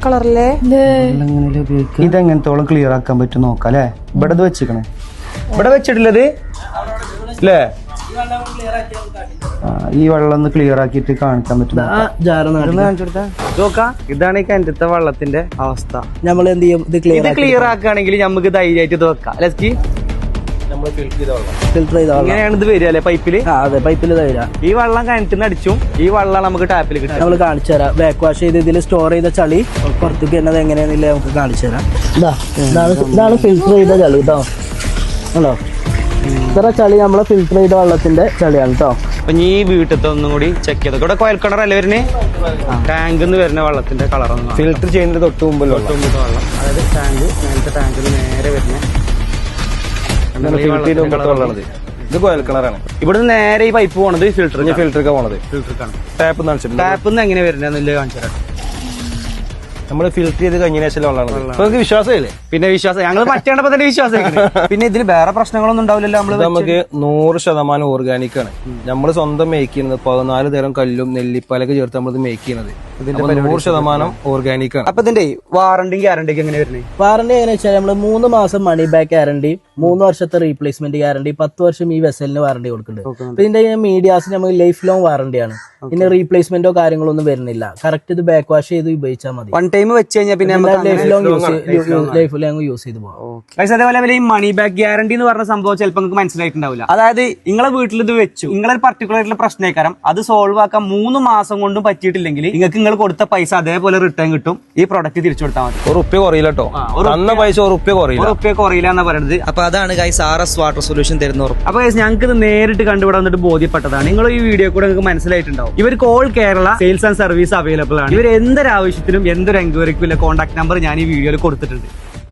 കളറല്ലേ ഇതെങ്ങനത്തോളം clear ആക്കാൻ പറ്റും നോക്കാം അല്ലെ. ഇവിടെ വെച്ചിക്കണേ, ഇവിടെ വെച്ചിട്ടുള്ളത് അല്ലേ. ഈ വെള്ളം ഒന്ന് ക്ലിയർ ആക്കിയിട്ട് കാണിക്കാൻ പറ്റും. ഇതാണ് ഈ കിണറ്റത്തെ വെള്ളത്തിന്റെ അവസ്ഥ. നമ്മൾ എന്ത് ചെയ്യും? ഇത് ക്ലിയർ ആക്കുകയാണെങ്കിൽ നമുക്ക് ധൈര്യമായിട്ട് ഇത് വെക്കാം അല്ലെ. ഫിൽറ്റർ ചെയ്ത ഇങ്ങനെയാണ് ഇത് വരിക അല്ലെ പൈപ്പില്. അതെ, പൈപ്പിൽ തരാ. ഈ വെള്ളം കിണറ്റിന് അടിച്ചും ഈ വെള്ളം നമുക്ക് ടാപ്പിൽ കിട്ടും. നമ്മൾ കാണിച്ചു തരാം. ബാക്ക് വാഷ് ചെയ്ത് ഇതിൽ സ്റ്റോർ ചെയ്ത ചളി പുറത്തേക്ക് എന്നത് എങ്ങനെയാന്നില്ല നമുക്ക് കാണിച്ചു തരാം. ഇതാണ് ഫിൽറ്റർ ചെയ്ത ചളി കേട്ടോ. ഹലോ, ഇത്ര ചളി നമ്മളെ ഫിൽറ്റർ ചെയ്ത വെള്ളത്തിന്റെ ചളിയാണ് കേട്ടോ. അപ്പൊ ഈ വീട്ടിലത്തെ ഒന്നും കൂടി ചെക്ക് ചെയ്ത് ഇവിടെ കോയൽ കിണർ അല്ലേ വരുന്നേ. ടാങ്കിൽ നിന്ന് വരുന്ന വെള്ളത്തിന്റെ കളറൊന്നും ഫിൽറ്റർ ചെയ്യുന്നതിന് തൊട്ട് മുമ്പിൽ വെള്ളം, അതായത് ടാങ്ക് നേരത്തെ ടാങ്കിൽ നേരെ വരുന്ന ഇത് കോയൽ കിണറാണ്. ഇവിടുന്ന് നേരെ ഈ പൈപ്പ് പോണത് ഫിൽറ്റർക്ക് പോണത്. ടാപ്പ് എങ്ങനെ വരുന്നേ കാണിച്ചു തരാം. നമ്മൾ ഫിൽറ്റർ ചെയ്ത് കഴിഞ്ഞ ശേഷം വെള്ളമാണ്. വിശ്വാസമില്ലേ? പിന്നെ വിശ്വാസം ഞങ്ങൾ മറ്റേണ്ടപ്പോ തന്നെ വിശ്വാസം. പിന്നെ ഇതിൽ വേറെ പ്രശ്നങ്ങളൊന്നും ഉണ്ടാവില്ലല്ലോ. നമുക്ക് 100% ഓർഗാനിക് ആണ്. നമ്മൾ സ്വന്തം മേക്ക് ചെയ്യുന്നത് 14 തരം കല്ലും നെല്ലിപ്പാലൊക്കെ ചേർത്ത് നമ്മൾ മേക്ക് ചെയ്യുന്നത്. 100% ഓർഗാനിക് ആണ്. അപ്പൊ ഇതിന്റെ വാറണ്ടിയും ഗ്യാരണ്ടിയും എങ്ങനെ വരുന്നത്? വാറണ്ടി എങ്ങനെ വെച്ചാൽ നമ്മള് 3 മാസം മണി ബാക്ക് ഗ്യാരണ്ടി, 3 വർഷത്തെ റീപ്ലേസ്മെന്റ് ഗ്യാരണ്ടി, 10 വർഷം ഈ വെസലിന് വാറണ്ടി കൊടുക്കുന്നുണ്ട്. ഇതിന്റെ മീഡിയാസ് നമുക്ക് ലൈഫ് ലോങ് വാറണ്ടിയാണ്. പിന്നെ റീപ്ലേസ്മെന്റോ കാര്യങ്ങളോ ഒന്നും വരുന്നില്ല. കറക്റ്റ് ഇത് ബാക്ക് വാഷ് ചെയ്ത് ഉപയോഗിച്ചാൽ മതി. വൺ ടൈം വെച്ച് കഴിഞ്ഞാൽ പിന്നെ ലൈഫ് ലോങ് യൂസ് ചെയ്ത് പോകാം. അതേപോലെ ഈ മണി ബാക്ക് ഗ്യാരണ്ടി എന്ന് പറഞ്ഞ സംഭവം ചിലപ്പോൾ നിങ്ങൾക്ക് മനസ്സിലായിട്ടുണ്ടാവില്ല. അതായത് നിങ്ങളെ വീട്ടിൽ ഇത് വെച്ചു, നിങ്ങളൊരു പർട്ടിക്കുലർ ആയിട്ടുള്ള പ്രശ്നക്കാരം അത് സോൾവ് ആക്കാൻ 3 മാസം കൊണ്ടും പറ്റിയിട്ടില്ലെങ്കിൽ നിങ്ങൾക്ക് നിങ്ങൾ കൊടുത്ത പൈസ അതേപോലെ റിട്ടേൺ കിട്ടും. ഈ പ്രൊഡക്റ്റ് തിരിച്ചു കൊടുത്താൽ മതി. ₹1 കുറയില്ല കേട്ടോ. പൈസ ₹1 കുറയില്ല എന്നാ പറയുന്നത്. അപ്പൊ അതാണ് ഗൈസ് RS വാട്ടർ സൊല്യൂഷൻ തരുന്ന ഉറപ്പ്. അപ്പൊ ഞങ്ങൾക്ക് ഇത് നേരിട്ട് കണ്ടുവിടെ വന്നിട്ട് ബോധ്യപ്പെട്ടതാണ്. നിങ്ങൾ ഈ വീഡിയോ കൂടെ നിങ്ങൾക്ക് മനസ്സിലായിട്ടുണ്ടാവും. ഇവർക്ക് all Kerala sales and service available ആണ്. ഇവർ എന്തൊരു ആവശ്യത്തിനും എന്തൊരു എൻക്വയറിക്കും കോൺടാക്ട് നമ്പർ ഞാൻ ഈ വീഡിയോയിൽ കൊടുത്തിട്ടുണ്ട്.